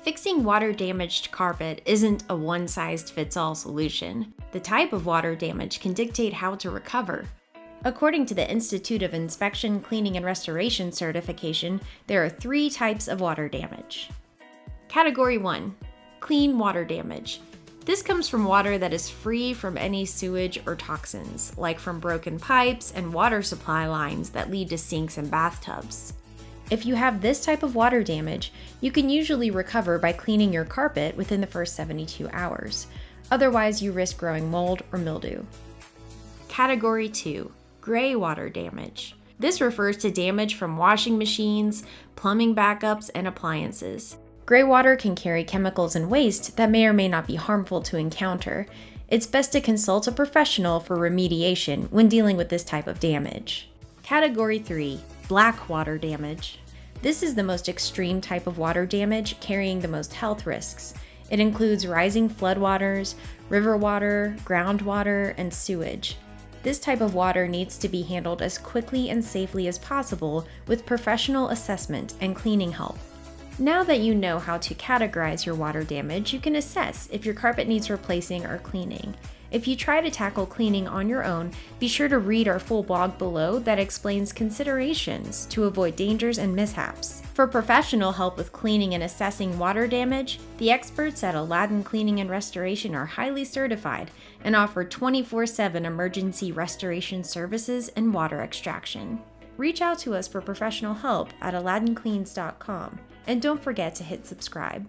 Fixing water-damaged carpet isn't a one-size-fits-all solution. The type of water damage can dictate how to recover. According to the Institute of Inspection, Cleaning, and Restoration certification, there are 3 types of water damage. Category 1. Clean water damage. This comes from water that is free from any sewage or toxins, like from broken pipes and water supply lines that lead to sinks and bathtubs. If you have this type of water damage, you can usually recover by cleaning your carpet within the first 72 hours. Otherwise, you risk growing mold or mildew. Category 2. Gray water damage. This refers to damage from washing machines, plumbing backups, and appliances. Gray water can carry chemicals and waste that may or may not be harmful to encounter. It's best to consult a professional for remediation when dealing with this type of damage. Category 3. Black water damage. This is the most extreme type of water damage, carrying the most health risks. It includes rising floodwaters, river water, groundwater, and sewage. This type of water needs to be handled as quickly and safely as possible with professional assessment and cleaning help. Now that you know how to categorize your water damage, you can assess if your carpet needs replacing or cleaning. If you try to tackle cleaning on your own, be sure to read our full blog below that explains considerations to avoid dangers and mishaps. For professional help with cleaning and assessing water damage, the experts at Aladdin Cleaning and Restoration are highly certified and offer 24/7 emergency restoration services and water extraction. Reach out to us for professional help at AladdinCleans.com, and don't forget to hit subscribe.